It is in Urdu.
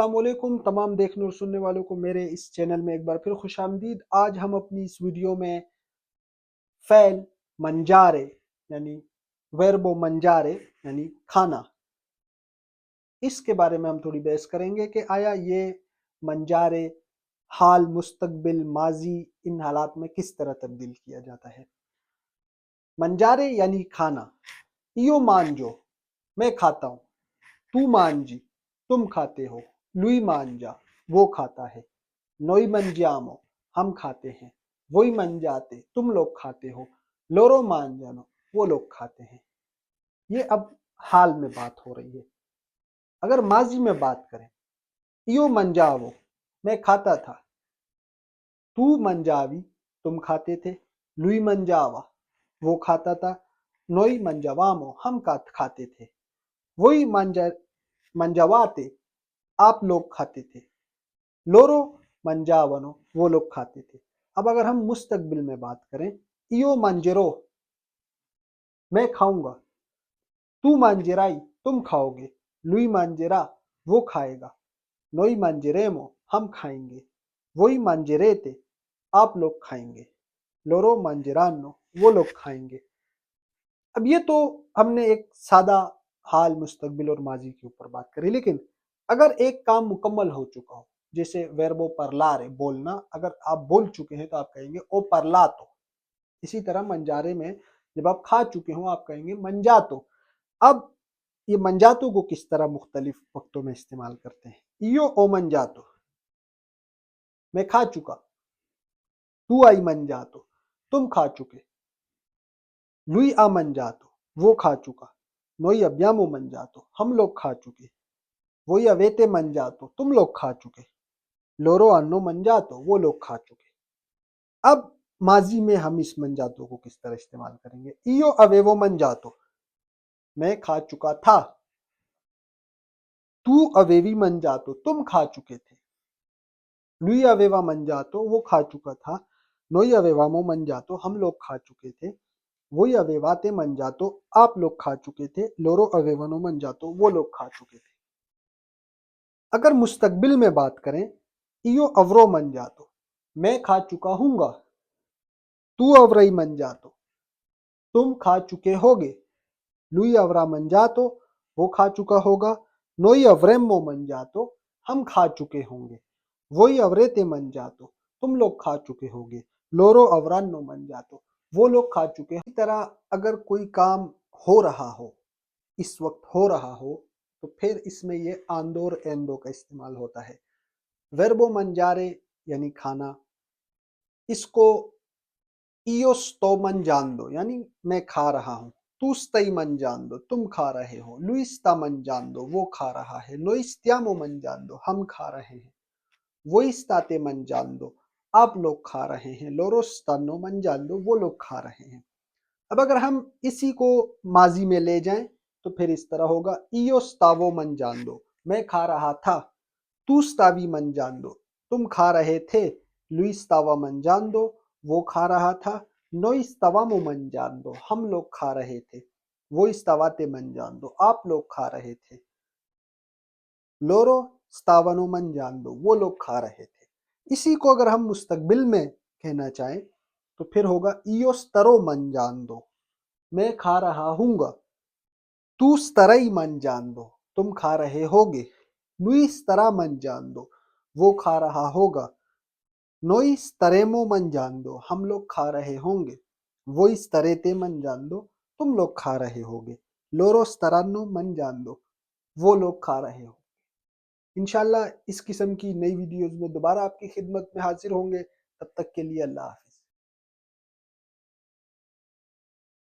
السلام علیکم تمام دیکھنے اور سننے والوں کو میرے اس چینل میں ایک بار پھر خوش آمدید۔ آج ہم اپنی اس ویڈیو میں فعل منجارے یعنی وربو منجارے یعنی کھانا، اس کے بارے میں ہم تھوڑی بحث کریں گے کہ آیا یہ منجارے حال، مستقبل، ماضی، ان حالات میں کس طرح تبدیل کیا جاتا ہے۔ منجارے یعنی کھانا، ایو مانجو میں کھاتا ہوں، تو مانجی تم کھاتے ہو، لوئی مانجا وہ کھاتا ہے، نوئی منجیامو ہم کھاتے ہیں، وہی منجاتے تم لوگ کھاتے ہو، لورو مانجانو وہ لوگ کھاتے ہیں۔ یہ اب حال میں بات ہو رہی ہے۔ اگر ماضی میں بات کریں، ایو منجاوو میں کھاتا تھا، تو منجاوی تم کھاتے تھے، لوئی منجاوا وہ کھاتا تھا، نوئی منجوامو ہم کھاتے تھے، وہی منجواتے آپ لوگ کھاتے تھے، لورو منجاونو وہ لوگ کھاتے تھے۔ اب اگر ہم مستقبل میں بات کریں، ایو منجرو میں کھاؤں گا، تو منجرائی تم کھاؤ گے، لوئی منجرا وہ کھائے گا، نوئی منجریمو ہم کھائیں گے، وہی منجریتے آپ لوگ کھائیں گے، لورو منجرانو وہ لوگ کھائیں گے۔ اب یہ تو ہم نے ایک سادہ حال، مستقبل اور ماضی کے اوپر بات کری، لیکن اگر ایک کام مکمل ہو چکا ہو، جیسے وربو پرلارے بولنا، اگر آپ بول چکے ہیں تو آپ کہیں گے او پرلاتو۔ اسی طرح منجارے میں جب آپ کھا چکے ہوں آپ کہیں گے منجاتو۔ اب یہ منجاتو کو کس طرح مختلف وقتوں میں استعمال کرتے ہیں۔ ایو او منجاتو میں کھا چکا، تو آئی منجاتو تم کھا چکے، لوئی آ منجاتو وہ کھا چکا، نوئی ابیامو منجاتو ہم لوگ کھا چکے، وہی اویتے منجاتو تم لوگ کھا چکے، لورو انو منجاتو وہ لوگ کھا چکے۔ اب ماضی میں ہم اس منجاتو کو کس طرح استعمال کریں گے۔ ایو اویوو منجاتو میں کھا چکا تھا، تو اویوی منجاتو تم کھا چکے تھے، لوئی اویوا منجاتو وہ کھا چکا تھا، نوئی اویوامو منجاتو ہم لوگ کھا چکے تھے، وہی اویواتے منجاتو آپ لوگ کھا چکے تھے، لورو اویونو منجاتو وہ لوگ کھا چکے تھے۔ اگر مستقبل میں بات کریں، ایو اورو منجاتو میں کھا چکا ہوں گا، تو اورائی منجاتو تم کھا چکے ہوگے، لوئی اورا منجاتو وہ کھا چکا ہوگا، نوئی اوریمو منجاتو ہم کھا چکے ہوں گے، وہی اوریتے منجاتو تم لوگ کھا چکے ہوگے، لورو اورانو منجاتو وہ لوگ کھا چکے ہیں۔ اسی طرح اگر کوئی کام ہو رہا ہو، اس وقت ہو رہا ہو، تو پھر اس میں یہ آندو اور ایندو کا استعمال ہوتا ہے۔ وربو منجارے یعنی کھانا، اس کو ایو ستو منجاندو یعنی میں کھا رہا ہوں، تو ستائی منجاندو تم کھا رہے ہو، لوئی ستا منجاندو وہ کھا رہا ہے، نوئی ستیامو منجاندو ہم کھا رہے ہیں، وہی ستاتے منجاندو آپ لوگ کھا رہے ہیں، لورو ستانو منجاندو وہ لوگ کھا رہے ہیں۔ اب اگر ہم اسی کو ماضی میں لے جائیں تو پھر اس طرح ہوگا، ایو ستاوو منجاندو میں کھا رہا تھا، تو ستاوی منجاندو تم کھا رہے تھے، لوئی ستاوا منجاندو وہ کھا رہا تھا، نوئی ستاوامو منجاندو ہم لوگ کھا رہے تھے، وہی ستاواتے منجاندو آپ لوگ کھا رہے تھے، لورو ستاونو منجاندو وہ لوگ کھا رہے تھے۔ اسی کو اگر ہم مستقبل میں کہنا چاہیں تو پھر ہوگا، ایو سترو منجاندو میں کھا رہا ہوں گا، تو سترائی منجاندو تم کھا رہے ہوگے، لوئی سترا منجاندو وہ کھا رہا ہوگا، نوئی ستریمو منجاندو ہم لوگ کھا رہے ہوں گے، وہی ستریتے منجاندو تم لوگ کھا رہے ہوگے، لورو سترانو منجاندو وہ لوگ کھا رہے ہوں گے۔ انشاءاللہ اس قسم کی نئی ویڈیوز میں دوبارہ آپ کی خدمت میں حاضر ہوں گے، تب تک کے لیے اللہ حافظ۔